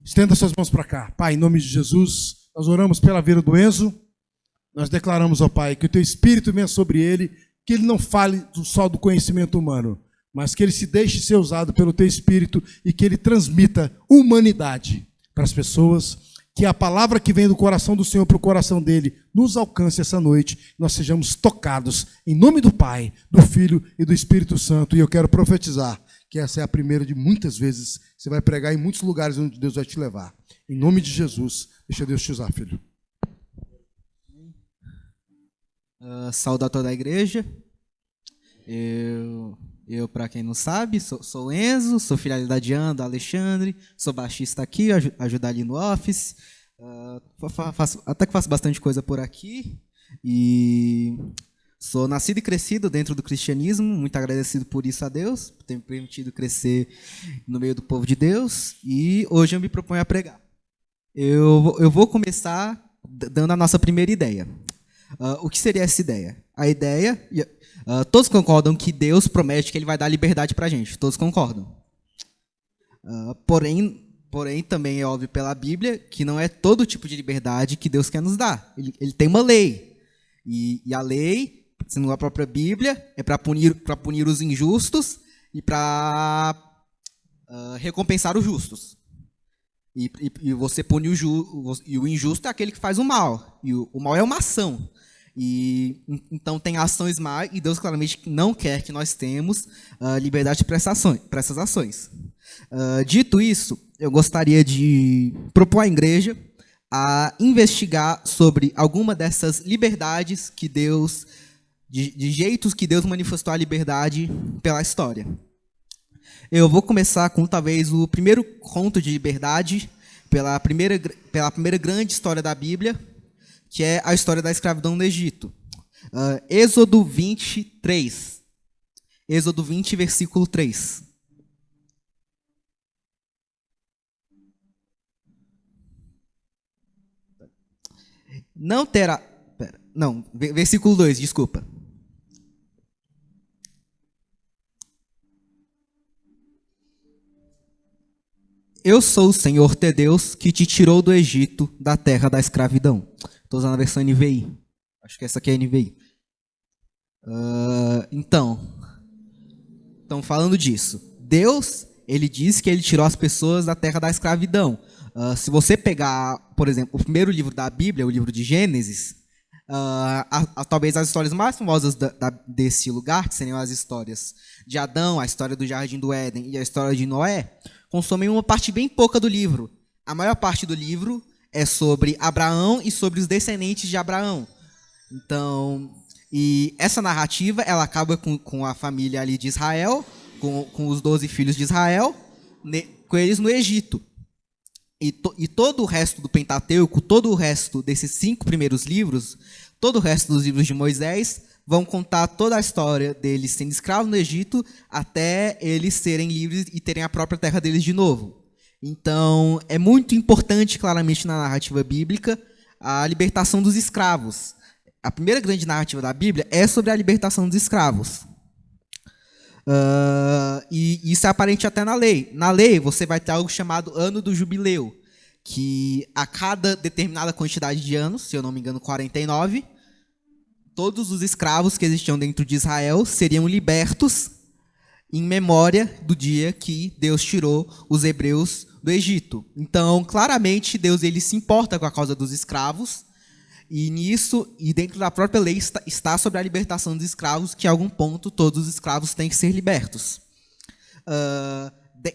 Estenda suas mãos para cá. Pai, em nome de Jesus, nós oramos pela vida do Enzo. Nós declaramos, ó Pai, que o teu Espírito venha sobre ele, que ele não fale só do conhecimento humano, mas que ele se deixe ser usado pelo teu Espírito e que ele transmita humanidade para as pessoas, que a palavra que vem do coração do Senhor para o coração dele nos alcance essa noite, nós sejamos tocados em nome do Pai, do Filho e do Espírito Santo. E eu quero profetizar que essa é a primeira de muitas vezes que você vai pregar em muitos lugares onde Deus vai te levar. Em nome de Jesus, deixa Deus te usar, filho. Saúde a toda a igreja. Eu para quem não sabe, sou o Enzo, sou filho da Diana, do Alexandre, sou baixista aqui, ajudo ali no office. Até que faço bastante coisa por aqui. E sou nascido e crescido dentro do cristianismo, muito agradecido por isso a Deus, por ter me permitido crescer no meio do povo de Deus. E hoje eu me proponho a pregar. Eu vou começar dando a nossa primeira ideia. O que seria essa ideia? A ideia, todos concordam que Deus promete que Ele vai dar liberdade para a gente, todos concordam. Porém, também é óbvio pela Bíblia que não é todo tipo de liberdade que Deus quer nos dar. Ele tem uma lei, e a lei, segundo a própria Bíblia, é para punir os injustos e para recompensar os justos. E você pune o injusto é aquele que faz o mal, e o mal é uma ação. E então tem ações más, e Deus claramente não quer que nós tenhamos liberdade para essas ações. Dito isso, eu gostaria de propor à igreja a investigar sobre alguma dessas liberdades que Deus, de jeitos que Deus manifestou a liberdade pela história. Eu vou começar com talvez o primeiro conto de liberdade pela primeira grande história da Bíblia, que é a história da escravidão no Egito. Êxodo 23. Êxodo 20, versículo 3. Não terá... versículo 2, desculpa. Eu sou o Senhor teu Deus que te tirou do Egito, da terra da escravidão. Estou usando a versão NVI. Acho que essa aqui é a NVI. Então, falando disso. Deus, Ele diz que Ele tirou as pessoas da terra da escravidão. Se você pegar, por exemplo, o primeiro livro da Bíblia, o livro de Gênesis, talvez as histórias mais famosas desse lugar, que seriam as histórias de Adão, a história do Jardim do Éden e a história de Noé, consomem uma parte bem pouca do livro. A maior parte do livro é sobre Abraão e sobre os descendentes de Abraão. Então, e essa narrativa, ela acaba com a família ali de Israel, com os 12 filhos de Israel, com eles no Egito. E todo o resto do Pentateuco, todo o resto desses 5 primeiros livros, todo o resto dos livros de Moisés, vão contar toda a história deles sendo escravos no Egito até eles serem livres e terem a própria terra deles de novo. Então, é muito importante, claramente, na narrativa bíblica, a libertação dos escravos. A primeira grande narrativa da Bíblia é sobre a libertação dos escravos. E isso é aparente até na lei. Na lei, você vai ter algo chamado Ano do Jubileu, que a cada determinada quantidade de anos, se eu não me engano, 49, todos os escravos que existiam dentro de Israel seriam libertos em memória do dia que Deus tirou os hebreus do Egito. Então, claramente, Deus ele se importa com a causa dos escravos, e nisso, e dentro da própria lei, está sobre a libertação dos escravos, que a algum ponto todos os escravos têm que ser libertos.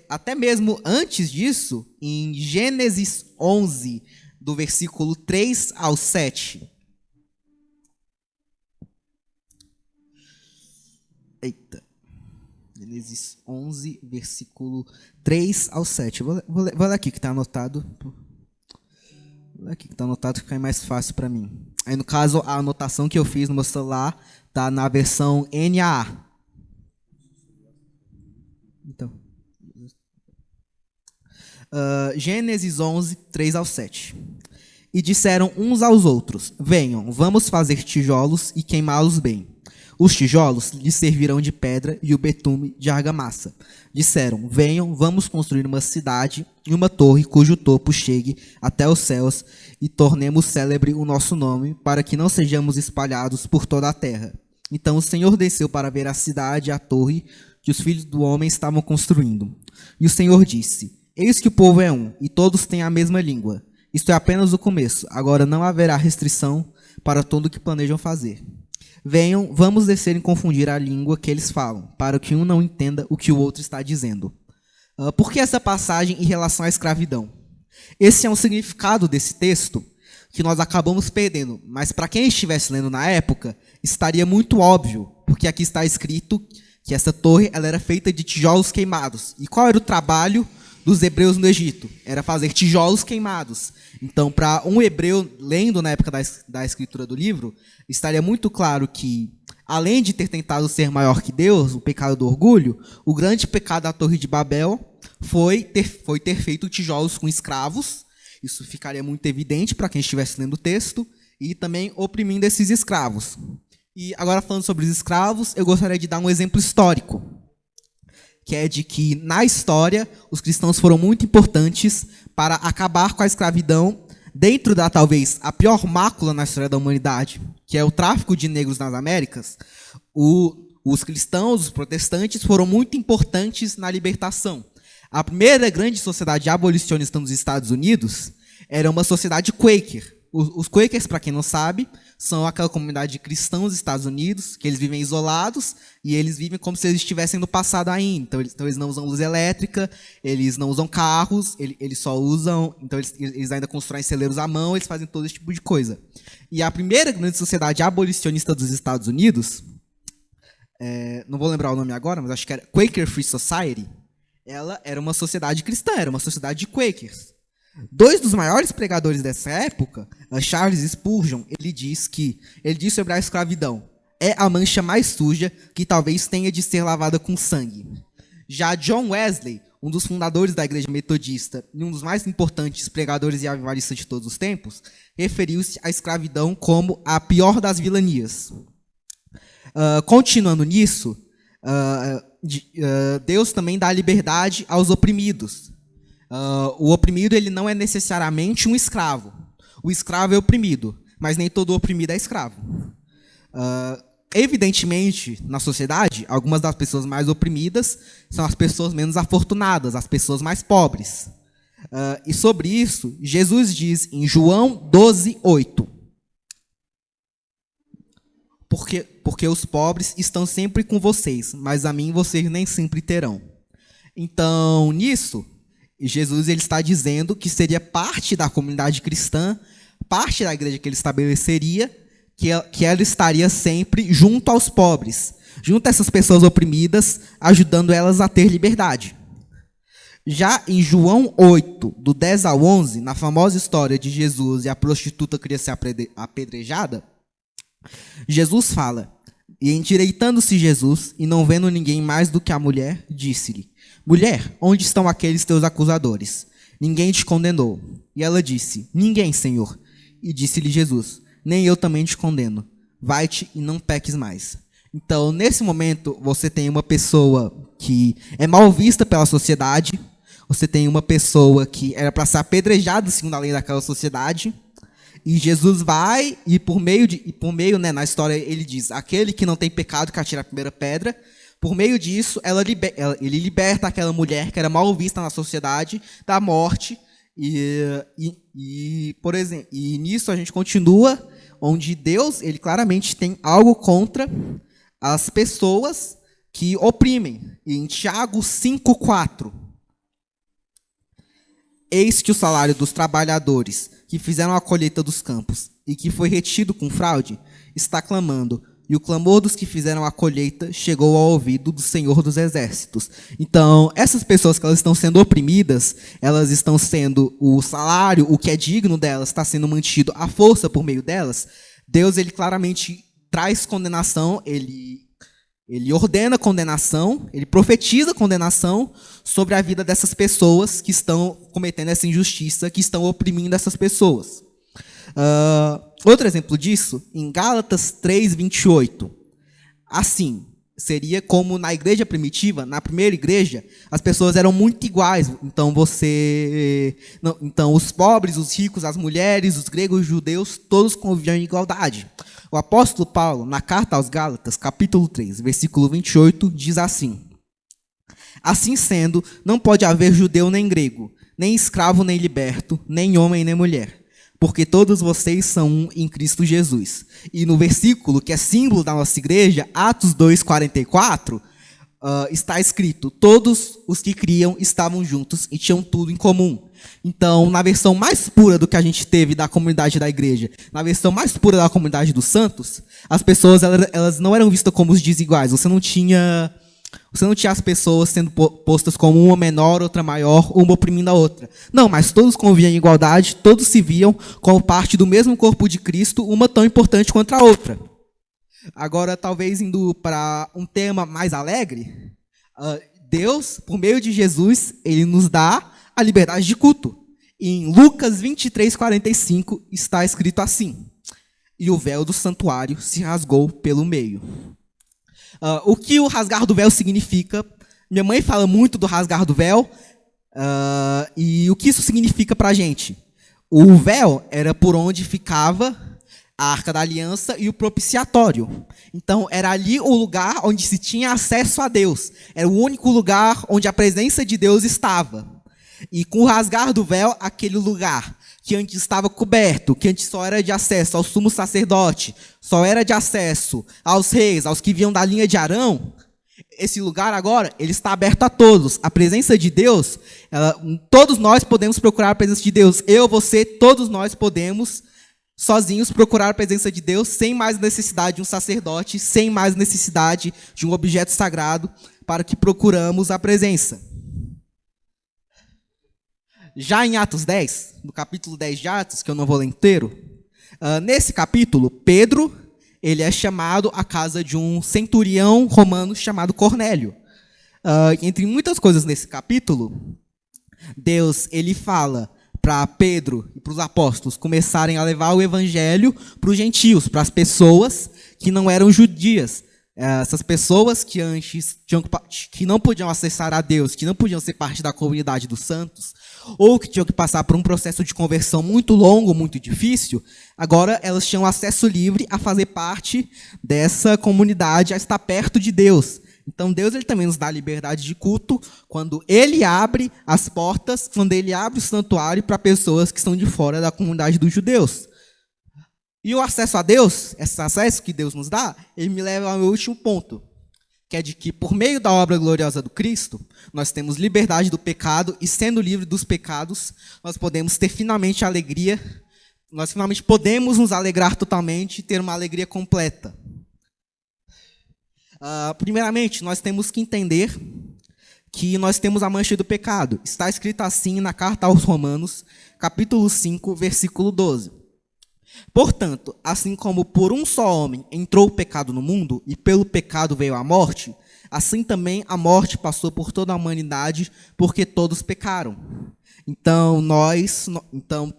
Até mesmo antes disso, em Gênesis 11, do versículo 3 ao 7. Gênesis 11, versículo 3 ao 7. Vou ler aqui que está anotado. Vou ler aqui que está anotado, que fica mais fácil para mim. Aí, no caso, a anotação que eu fiz no meu celular está na versão NAA. Então, Gênesis 11, 3 ao 7. E disseram uns aos outros: venham, vamos fazer tijolos e queimá-los bem. Os tijolos lhes servirão de pedra e o betume de argamassa. Disseram: venham, vamos construir uma cidade e uma torre cujo topo chegue até os céus e tornemos célebre o nosso nome, para que não sejamos espalhados por toda a terra. Então o Senhor desceu para ver a cidade e a torre que os filhos do homem estavam construindo. E o Senhor disse: eis que o povo é um, e todos têm a mesma língua. Isto é apenas o começo. Agora não haverá restrição para tudo o que planejam fazer. Venham, vamos descer e confundir a língua que eles falam, para que um não entenda o que o outro está dizendo. Por que essa passagem em relação à escravidão? Esse é um significado desse texto que nós acabamos perdendo, mas para quem estivesse lendo na época, estaria muito óbvio, porque aqui está escrito que essa torre ela era feita de tijolos queimados. E qual era o trabalho dos hebreus no Egito? Era fazer tijolos queimados. Então, para um hebreu, lendo na época da escritura do livro, estaria muito claro que, além de ter tentado ser maior que Deus, o pecado do orgulho, o grande pecado da Torre de Babel foi ter feito tijolos com escravos. Isso ficaria muito evidente para quem estivesse lendo o texto, e também oprimindo esses escravos. E agora, falando sobre os escravos, eu gostaria de dar um exemplo histórico, que é de que, na história, os cristãos foram muito importantes para acabar com a escravidão dentro da, talvez, a pior mácula na história da humanidade, que é o tráfico de negros nas Américas. Os cristãos, os protestantes, foram muito importantes na libertação. A primeira grande sociedade abolicionista nos Estados Unidos era uma sociedade Quaker. Os Quakers, para quem não sabe, são aquela comunidade de cristãos dos Estados Unidos, que eles vivem isolados, e eles vivem como se eles estivessem no passado ainda. Então eles não usam luz elétrica, eles não usam carros, eles só usam... Então eles ainda constroem celeiros à mão, eles fazem todo esse tipo de coisa. E a primeira grande sociedade abolicionista dos Estados Unidos, não vou lembrar o nome agora, mas acho que era Quaker Free Society, ela era uma sociedade cristã, era uma sociedade de Quakers. Dois dos maiores pregadores dessa época, Charles Spurgeon, ele diz sobre a escravidão: é a mancha mais suja que talvez tenha de ser lavada com sangue. Já John Wesley, um dos fundadores da Igreja Metodista e um dos mais importantes pregadores e avivalistas de todos os tempos, referiu-se à escravidão como a pior das vilanias. Continuando nisso, Deus também dá liberdade aos oprimidos. O oprimido ele não é necessariamente um escravo. O escravo é oprimido, mas nem todo oprimido é escravo. Evidentemente, na sociedade, algumas das pessoas mais oprimidas são as pessoas menos afortunadas, as pessoas mais pobres. E sobre isso, Jesus diz em João 12:8: porque os pobres estão sempre com vocês, mas a mim vocês nem sempre terão. Então, nisso, Jesus ele está dizendo que seria parte da comunidade cristã, parte da igreja que ele estabeleceria, que ela estaria sempre junto aos pobres, junto a essas pessoas oprimidas, ajudando elas a ter liberdade. Já em João 8, do 10 ao 11, na famosa história de Jesus e a prostituta queria ser apedrejada, Jesus fala: e endireitando-se Jesus, e não vendo ninguém mais do que a mulher, disse-lhe: mulher, onde estão aqueles teus acusadores? Ninguém te condenou. E ela disse: ninguém, Senhor. E disse-lhe Jesus: nem eu também te condeno. Vai-te e não peques mais. Então, nesse momento, você tem uma pessoa que é mal vista pela sociedade, você tem uma pessoa que era para ser apedrejada segundo a lei daquela sociedade, e Jesus vai, e por meio, na história, ele diz: aquele que não tem pecado que atire a primeira pedra. Por meio disso, ele liberta aquela mulher que era mal vista na sociedade da morte. Por exemplo, e nisso a gente continua, onde Deus ele claramente tem algo contra as pessoas que oprimem. E em Tiago 5:4, eis que o salário dos trabalhadores que fizeram a colheita dos campos e que foi retido com fraude está clamando, e o clamor dos que fizeram a colheita chegou ao ouvido do Senhor dos Exércitos. Então, essas pessoas que elas estão sendo oprimidas, elas estão sendo, o salário, o que é digno delas, está sendo mantido à força por meio delas. Deus, ele claramente traz condenação, ele ordena condenação, ele profetiza condenação sobre a vida dessas pessoas que estão cometendo essa injustiça, que estão oprimindo essas pessoas. Outro exemplo disso, em Gálatas 3:28. assim, seria como na igreja primitiva, na primeira igreja, as pessoas eram muito iguais. Então então os pobres, os ricos, as mulheres, os gregos, os judeus, todos conviviam em igualdade. O apóstolo Paulo, na carta aos Gálatas, capítulo 3, versículo 28, diz assim: assim sendo, não pode haver judeu nem grego, nem escravo nem liberto, nem homem nem mulher, porque todos vocês são um em Cristo Jesus. E no versículo que é símbolo da nossa igreja, Atos 2:44, está escrito: todos os que criam estavam juntos e tinham tudo em comum. Então, na versão mais pura do que a gente teve da comunidade da igreja, na versão mais pura da comunidade dos santos, as pessoas elas não eram vistas como os desiguais. Você não tinha as pessoas sendo postas como uma menor, outra maior, uma oprimindo a outra. Não, mas todos conviviam em igualdade, todos se viam como parte do mesmo corpo de Cristo, uma tão importante quanto a outra. Agora, talvez indo para um tema mais alegre, Deus, por meio de Jesus, ele nos dá a liberdade de culto. Em Lucas 23:45 está escrito assim: e o véu do santuário se rasgou pelo meio. O que o rasgar do véu significa? Minha mãe fala muito do rasgar do véu, e o que isso significa para a gente? O véu era por onde ficava a Arca da Aliança e o propiciatório. Então, era ali o lugar onde se tinha acesso a Deus. Era o único lugar onde a presença de Deus estava. E com o rasgar do véu, aquele lugar que antes estava coberto, que antes só era de acesso ao sumo sacerdote, só era de acesso aos reis, aos que vinham da linha de Arão, esse lugar agora, ele está aberto a todos. A presença de Deus, todos nós podemos procurar a presença de Deus. Eu, você, todos nós podemos, sozinhos, procurar a presença de Deus, sem mais necessidade de um sacerdote, sem mais necessidade de um objeto sagrado, para que procuramos a presença. Já em Atos 10, no capítulo 10 de Atos, que eu não vou ler inteiro, nesse capítulo, Pedro, ele é chamado à casa de um centurião romano chamado Cornélio. Entre muitas coisas nesse capítulo, Deus ele fala para Pedro e para os apóstolos começarem a levar o evangelho para os gentios, para as pessoas que não eram judias. Essas pessoas que antes que não podiam acessar a Deus, que não podiam ser parte da comunidade dos santos, ou que tinham que passar por um processo de conversão muito longo, muito difícil, agora elas tinham acesso livre a fazer parte dessa comunidade, a estar perto de Deus. Então Deus ele também nos dá a liberdade de culto quando ele abre as portas, quando ele abre o santuário para pessoas que estão de fora da comunidade dos judeus. E o acesso a Deus, esse acesso que Deus nos dá, ele me leva ao meu último ponto, que é de que, por meio da obra gloriosa do Cristo, nós temos liberdade do pecado, e sendo livre dos pecados, nós podemos ter finalmente alegria, nós finalmente podemos nos alegrar totalmente e ter uma alegria completa. Primeiramente, nós temos que entender que nós temos a mancha do pecado. Está escrito assim na carta aos Romanos, capítulo 5, versículo 12. Portanto, assim como por um só homem entrou o pecado no mundo, e pelo pecado veio a morte, assim também a morte passou por toda a humanidade, porque todos pecaram. Então,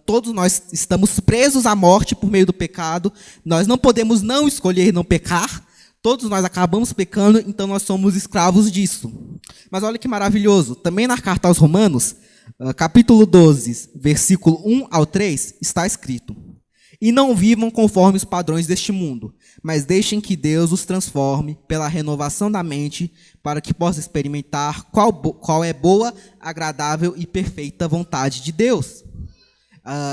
todos nós estamos presos à morte por meio do pecado, nós não podemos não escolher não pecar, todos nós acabamos pecando, então nós somos escravos disso. Mas olha que maravilhoso, também na carta aos Romanos, capítulo 12, versículo 1 ao 3, está escrito: e não vivam conforme os padrões deste mundo, mas deixem que Deus os transforme pela renovação da mente, para que possa experimentar qual é boa, agradável e perfeita vontade de Deus.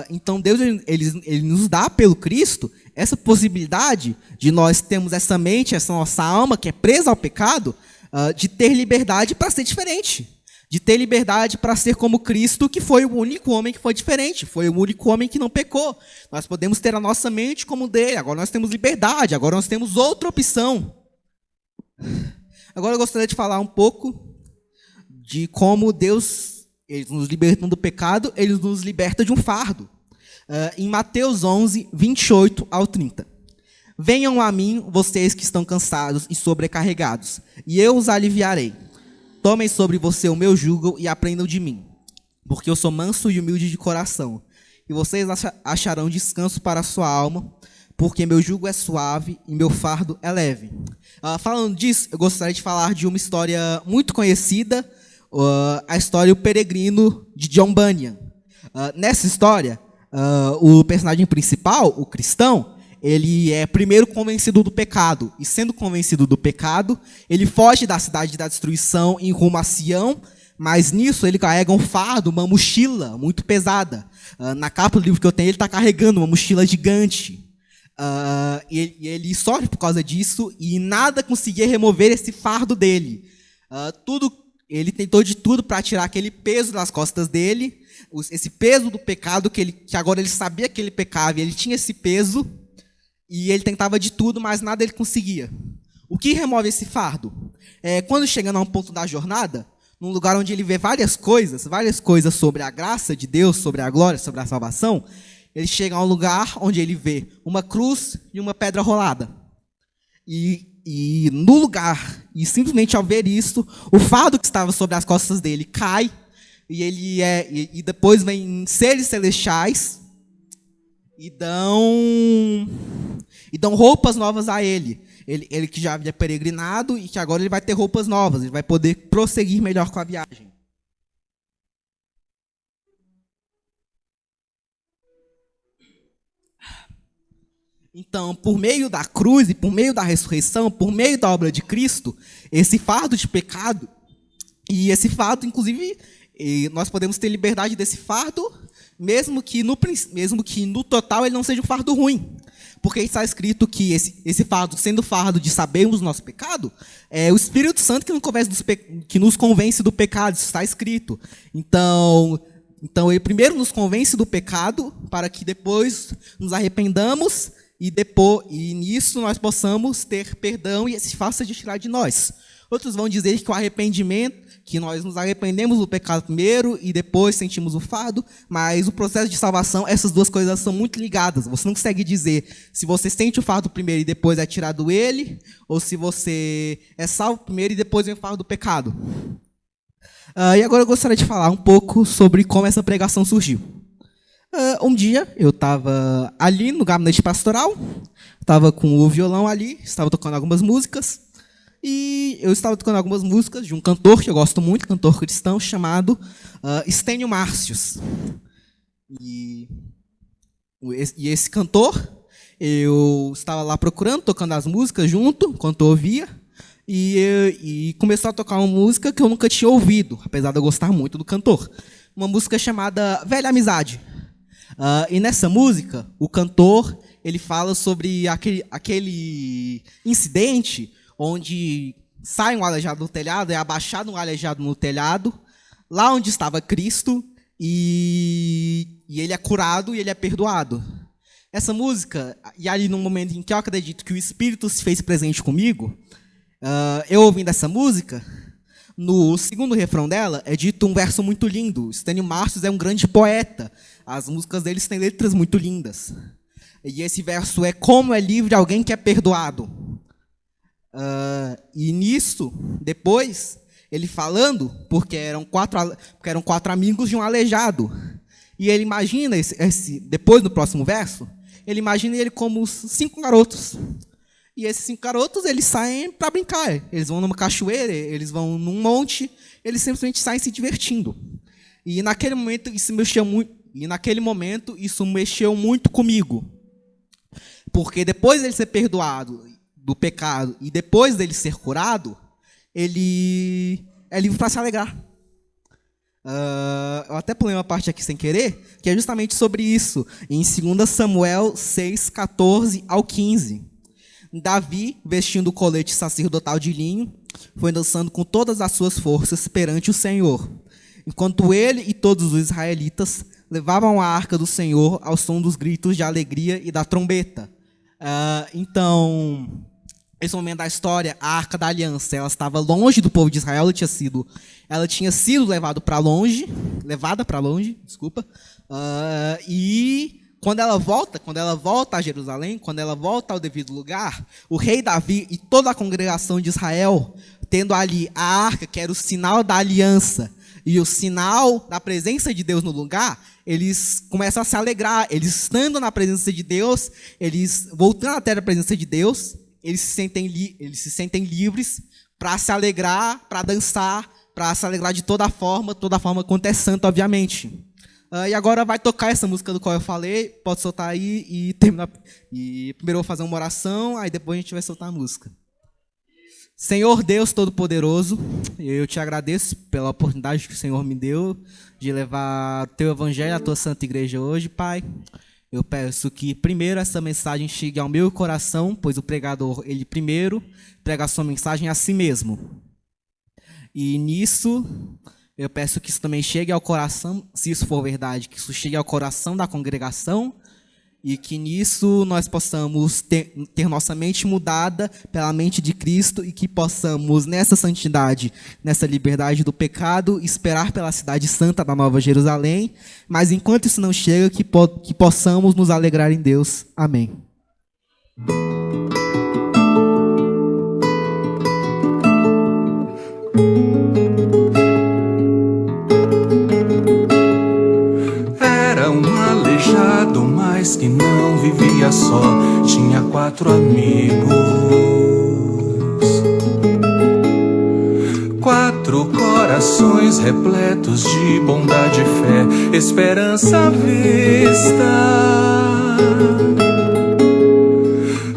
Então Deus ele nos dá pelo Cristo essa possibilidade de nós termos essa mente, essa nossa alma que é presa ao pecado, de ter liberdade para ser diferente. De ter liberdade para ser como Cristo, que foi o único homem que foi diferente, foi o único homem que não pecou. Nós podemos ter a nossa mente como dele, agora nós temos liberdade, agora nós temos outra opção. Agora eu gostaria de falar um pouco de como Deus, ele nos libertando do pecado, ele nos liberta de um fardo. Em Mateus 11, 28 ao 30. Venham a mim, vocês que estão cansados e sobrecarregados, e eu os aliviarei. Tomem sobre você o meu jugo e aprendam de mim, porque eu sou manso e humilde de coração, e vocês acharão descanso para a sua alma, porque meu jugo é suave e meu fardo é leve. Falando disso, eu gostaria de falar de uma história muito conhecida, a história O Peregrino, de John Bunyan. Nessa história, o personagem principal, o cristão, ele é primeiro convencido do pecado, e sendo convencido do pecado, ele foge da cidade da destruição em rumo a Sião, mas nisso ele carrega um fardo, uma mochila muito pesada. Na capa do livro que eu tenho, ele está carregando uma mochila gigante. E ele sofre por causa disso, e nada conseguia remover esse fardo dele. Ele tentou de tudo para tirar aquele peso das costas dele, esse peso do pecado, que agora ele sabia que ele pecava, e ele tinha esse peso, e ele tentava de tudo, mas nada ele conseguia. O que remove esse fardo? Quando chega a um ponto da jornada, num lugar onde ele vê várias coisas sobre a graça de Deus, sobre a glória, sobre a salvação, ele chega a um lugar onde ele vê uma cruz e uma pedra rolada. E no lugar, e simplesmente ao ver isso, o fardo que estava sobre as costas dele cai, e depois vem seres celestiais e dão roupas novas a ele. Ele que já havia peregrinado e que agora ele vai ter roupas novas, ele vai poder prosseguir melhor com a viagem. Então, por meio da cruz e por meio da ressurreição, por meio da obra de Cristo, esse fardo de pecado, e esse fardo, inclusive, nós podemos ter liberdade desse fardo, mesmo que no total ele não seja um fardo ruim. Porque está escrito que esse fardo, sendo fardo de sabermos o nosso pecado, é o Espírito Santo que nos convence do pecado, isso está escrito. Então ele primeiro nos convence do pecado, para que depois nos arrependamos, e nisso nós possamos ter perdão e se faça de tirar de nós. Outros vão dizer que o arrependimento, que nós nos arrependemos do pecado primeiro e depois sentimos o fardo, mas o processo de salvação, essas duas coisas são muito ligadas. Você não consegue dizer se você sente o fardo primeiro e depois é tirado ele, ou se você é salvo primeiro e depois vem o fardo do pecado. E agora eu gostaria de falar um pouco sobre como essa pregação surgiu. Um dia eu estava ali no gabinete pastoral, estava com o violão ali, estava tocando algumas músicas, e eu estava tocando algumas músicas de um cantor que eu gosto muito, cantor cristão, chamado Estênio Márcios. E esse cantor, eu estava lá procurando, tocando as músicas junto, enquanto eu ouvia, e começou a tocar uma música que eu nunca tinha ouvido, apesar de eu gostar muito do cantor. Uma música chamada Velha Amizade. E nessa música, o cantor ele fala sobre aquele incidente onde sai um aleijado do telhado, é abaixado um aleijado no telhado, lá onde estava Cristo, e ele é curado e ele é perdoado. Essa música, e ali num momento em que eu acredito que o Espírito se fez presente comigo, eu ouvindo essa música, no segundo refrão dela é dito um verso muito lindo. Estênio Márcios é um grande poeta. As músicas deles têm letras muito lindas. E esse verso é: como é livre alguém que é perdoado. E nisso, depois, ele falando, porque eram quatro amigos de um aleijado. E ele imagina, depois no próximo verso, ele imagina ele como 5 garotos. E esses 5 garotos, eles saem para brincar. Eles vão numa cachoeira, eles vão num monte, eles simplesmente saem se divertindo. E naquele momento isso mexeu muito comigo. Porque depois dele ser perdoado do pecado e depois dele ser curado, ele é livre para se alegrar. Eu até pulei uma parte aqui sem querer, que é justamente sobre isso. Em 2 Samuel 6, 14 ao 15. Davi, vestindo o colete sacerdotal de linho, foi dançando com todas as suas forças perante o Senhor, enquanto ele e todos os israelitas levavam a arca do Senhor ao som dos gritos de alegria e da trombeta. Então, nesse momento da história, a arca da aliança, ela estava longe do povo de Israel, ela tinha sido levada para longe, e quando ela volta a Jerusalém, quando ela volta ao devido lugar, o rei Davi e toda a congregação de Israel, tendo ali a arca, que era o sinal da aliança, e o sinal da presença de Deus no lugar, eles começam a se alegrar. Eles estando na presença de Deus, eles voltando até a presença de Deus, eles se sentem livres para se alegrar, para dançar, para se alegrar de toda forma quanto é santo, obviamente. E agora vai tocar essa música do qual eu falei, pode soltar aí e terminar. E primeiro eu vou fazer uma oração, aí depois a gente vai soltar a música. Senhor Deus Todo-Poderoso, eu te agradeço pela oportunidade que o Senhor me deu de levar o teu evangelho à tua santa igreja hoje, Pai. Eu peço que primeiro essa mensagem chegue ao meu coração, pois o pregador, ele primeiro prega a sua mensagem a si mesmo. E nisso, eu peço que isso também chegue ao coração, se isso for verdade, que isso chegue ao coração da congregação, e que nisso nós possamos ter nossa mente mudada pela mente de Cristo e que possamos, nessa santidade, nessa liberdade do pecado, esperar pela cidade santa da Nova Jerusalém, mas enquanto isso não chega, que possamos nos alegrar em Deus. Amém. Era um aleijado, mas que não vivia só, tinha 4 amigos. 4 corações repletos de bondade e fé, esperança à vista.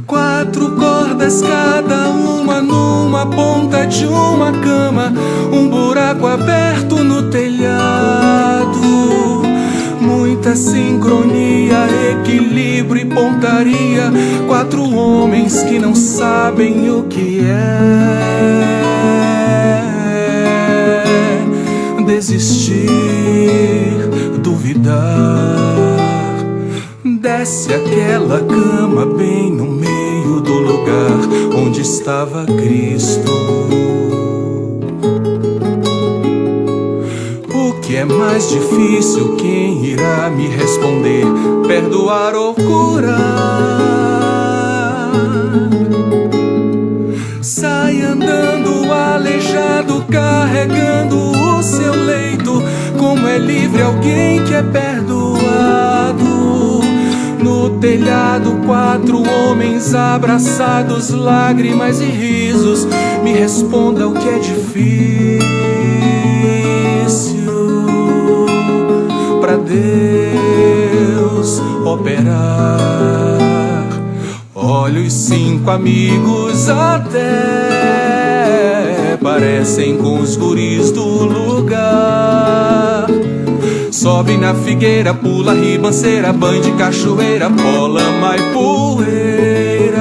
4 cordas, cada uma numa ponta de uma cama, um buraco aberto no telhado. Muita sincronia, equilíbrio e pontaria. 4 homens que não sabem o que é desistir, duvidar. Desce aquela cama bem no meio do lugar onde estava Cristo. O que é mais difícil, quem irá me responder? Perdoar ou curar? Sai andando aleijado, carregando o seu leito. Como é livre alguém que é perdoado. No telhado 4 homens abraçados, lágrimas e risos. Me responda o que é difícil pra Deus operar. Olha os 5 amigos até parecem com os guris do lugar. Sobe na figueira, pula ribanceira, banho de cachoeira, pó, lama e poeira.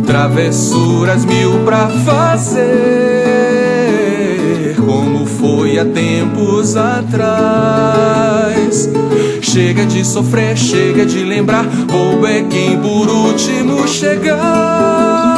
Travessuras 1000 pra fazer, como foi há tempos atrás. Chega de sofrer, chega de lembrar, bobo é quem por último chegar.